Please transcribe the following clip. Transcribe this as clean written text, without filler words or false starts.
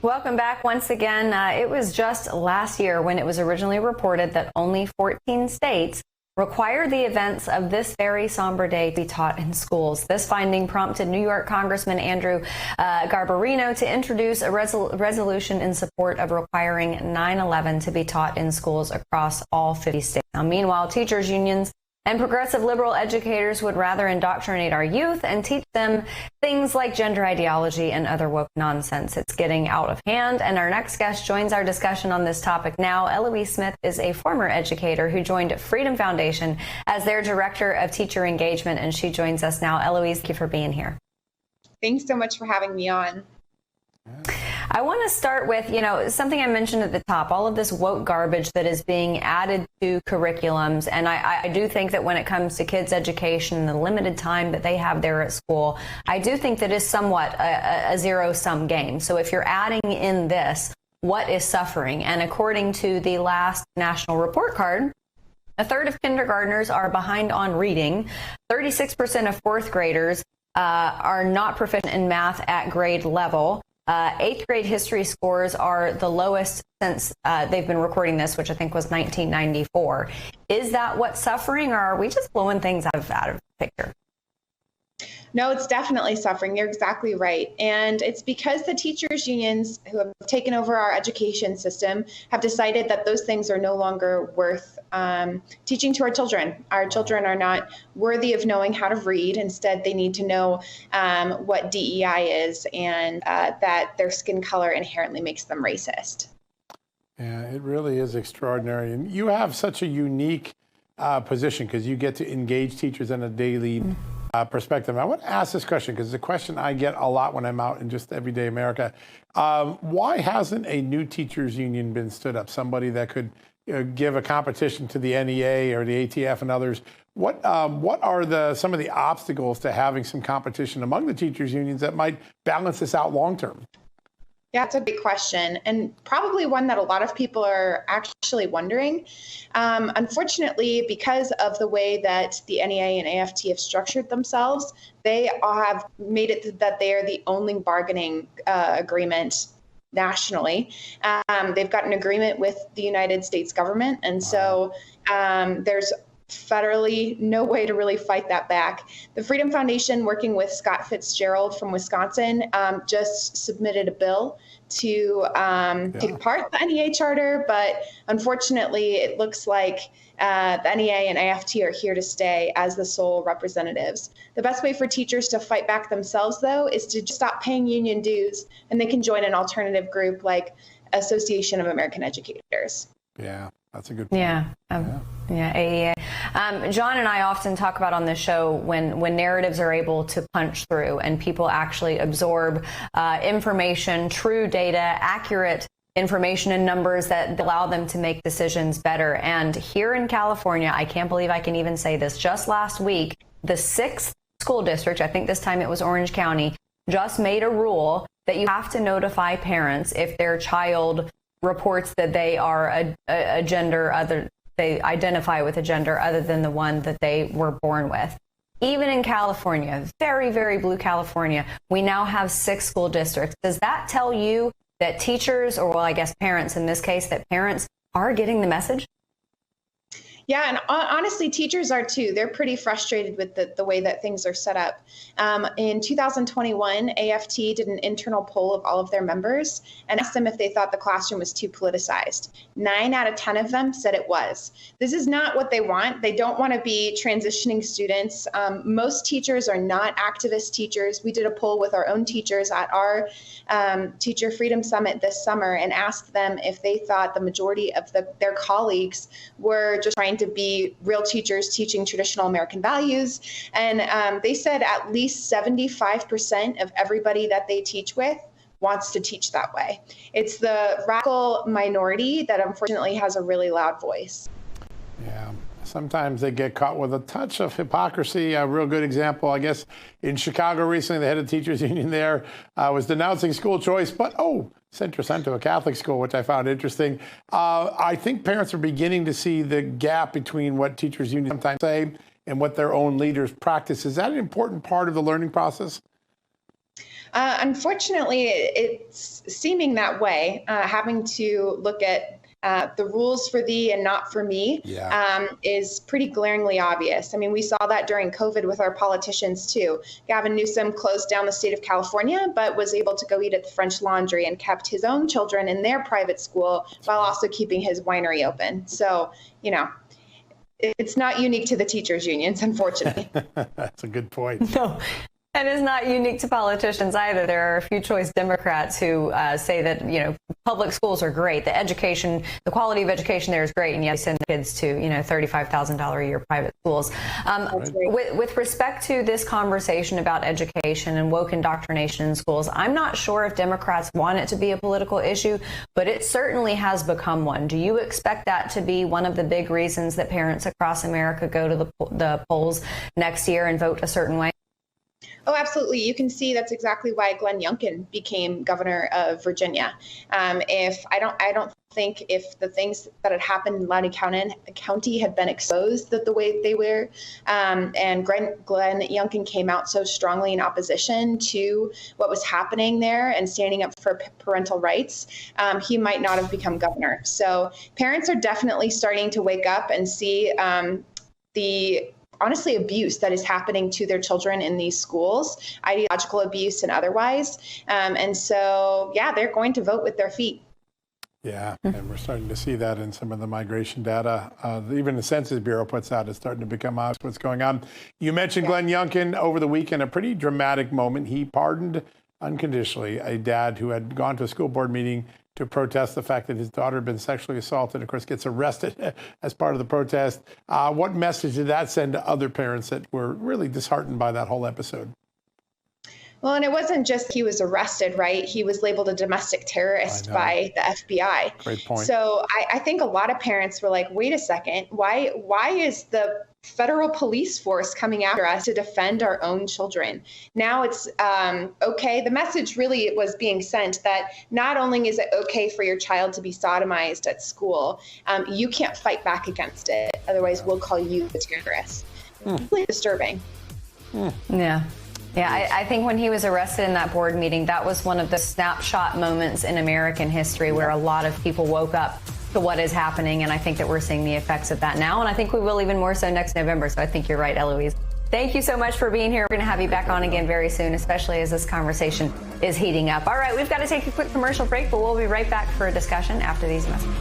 Welcome back once again. It was just last year when it was originally reported that only 14 states require the events of this very somber day to be taught in schools. This finding prompted New York Congressman Andrew Garbarino to introduce a resolution in support of requiring 9/11 to be taught in schools across all 50 states. Now, meanwhile, teachers' unions and progressive liberal educators would rather indoctrinate our youth and teach them things like gender ideology and other woke nonsense. It's getting out of hand, and our next guest joins our discussion on this topic now. Eloise Smith is a former educator who joined Freedom Foundation as their director of teacher engagement, and she joins us now. Eloise, thank you for being here. Thanks so much for having me on. I want to start with, something I mentioned at the top, all of this woke garbage that is being added to curriculums. And I do think that when it comes to kids' education and the limited time that they have there at school, I do think that is somewhat a zero-sum game. So if you're adding in this, what is suffering? And according to the last national report card, a third of kindergartners are behind on reading. 36% of fourth graders are not proficient in math at grade level. Eighth grade history scores are the lowest since they've been recording this, which I think was 1994. Is that what's suffering, or are we just blowing things out of the picture? No, it's definitely suffering. You're exactly right. And it's because the teachers' unions who have taken over our education system have decided that those things are no longer worth teaching to our children. Our children are not worthy of knowing how to read. Instead, they need to know what DEI is and that their skin color inherently makes them racist. Yeah, it really is extraordinary. And you have such a unique position because you get to engage teachers in a daily perspective. I want to ask this question because it's a question I get a lot when I'm out in just everyday America. Why hasn't a new teachers union been stood up? Somebody that could give a competition to the NEA or the ATF and others. What are some of the obstacles to having some competition among the teachers unions that might balance this out long term? Yeah, it's a big question, and probably one that a lot of people are actually wondering. Unfortunately, because of the way that the NEA and AFT have structured themselves, they have made it that they are the only bargaining agreement nationally. They've got an agreement with the United States government, and so there's federally no way to really fight that back. The Freedom Foundation, working with Scott Fitzgerald from Wisconsin, just submitted a bill to take part in the NEA charter, but unfortunately it looks like the NEA and AFT are here to stay as the sole representatives. The best way for teachers to fight back themselves, though, is to just stop paying union dues, and they can join an alternative group like Association of American Educators. Yeah, that's a good point. Yeah, AEA. John and I often talk about on this show when narratives are able to punch through and people actually absorb information, true data, accurate information and numbers that allow them to make decisions better. And here in California, I can't believe I can even say this, just last week, the 6th school district, I think this time it was Orange County, just made a rule that you have to notify parents if their child reports that they are a gender other, they identify with a gender other than the one that they were born with. Even in California, very, very blue California, we now have 6 school districts. Does that tell you that teachers, or well, I guess parents in this case, that parents are getting the message? Yeah, and honestly, teachers are too. They're pretty frustrated with the way that things are set up. In 2021, AFT did an internal poll of all of their members and asked them if they thought the classroom was too politicized. 9 out of 10 of them said it was. This is not what they want. They don't want to be transitioning students. Most teachers are not activist teachers. We did a poll with our own teachers at our Teacher Freedom Summit this summer and asked them if they thought the majority of their colleagues were just trying to be real teachers teaching traditional American values. And they said at least 75% of everybody that they teach with wants to teach that way. It's the radical minority that unfortunately has a really loud voice. Yeah. Sometimes they get caught with a touch of hypocrisy. A real good example, I guess, in Chicago recently, the head of the teachers union there was denouncing school choice, but sent her son to a Catholic school, which I found interesting. I think parents are beginning to see the gap between what teachers unions sometimes say and what their own leaders practice. Is that an important part of the learning process? Unfortunately, it's seeming that way, having to look at the rules for thee and not for me is pretty glaringly obvious. I mean, we saw that during COVID with our politicians too. Gavin Newsom closed down the state of California, but was able to go eat at the French Laundry and kept his own children in their private school while also keeping his winery open. So, you know, it's not unique to the teachers' unions, unfortunately. That's a good point. No. And it's not unique to politicians either. There are a few choice Democrats who say that, you know, public schools are great. The education, the quality of education there is great. And yet they send the kids to, you know, $35,000 a year private schools. With respect to this conversation about education and woke indoctrination in schools, I'm not sure if Democrats want it to be a political issue, but it certainly has become one. Do you expect that to be one of the big reasons that parents across America go to the polls next year and vote a certain way? Oh, absolutely. You can see that's exactly why Glenn Youngkin became governor of Virginia. I don't think if the things that had happened in Loudoun County had been exposed the way they were, and Glenn Youngkin came out so strongly in opposition to what was happening there and standing up for parental rights, he might not have become governor. So parents are definitely starting to wake up and see the honestly abuse that is happening to their children in these schools, ideological abuse and otherwise. And so, yeah, they're going to vote with their feet. Yeah, and we're starting to see that in some of the migration data. Even the Census Bureau puts out, it's starting to become obvious what's going on. You mentioned Glenn Youngkin over the weekend, a pretty dramatic moment. He pardoned unconditionally a dad who had gone to a school board meeting to protest the fact that his daughter had been sexually assaulted, of course, gets arrested as part of the protest. What message did that send to other parents that were really disheartened by that whole episode? Well, and it wasn't just he was arrested, right? He was labeled a domestic terrorist by the FBI. Great point. So I think a lot of parents were like, wait a second, why is the federal police force coming after us to defend our own children? Now it's okay. The message really was being sent that not only is it okay for your child to be sodomized at school, you can't fight back against it. Otherwise, we'll call you the terrorist. Really disturbing. Yeah. Yeah, I think when he was arrested in that board meeting, that was one of the snapshot moments in American history where a lot of people woke up to what is happening. And I think that we're seeing the effects of that now. And I think we will even more so next November. So I think you're right, Eloise. Thank you so much for being here. We're going to have you back on again very soon, especially as this conversation is heating up. All right, we've got to take a quick commercial break, but we'll be right back for a discussion after these messages.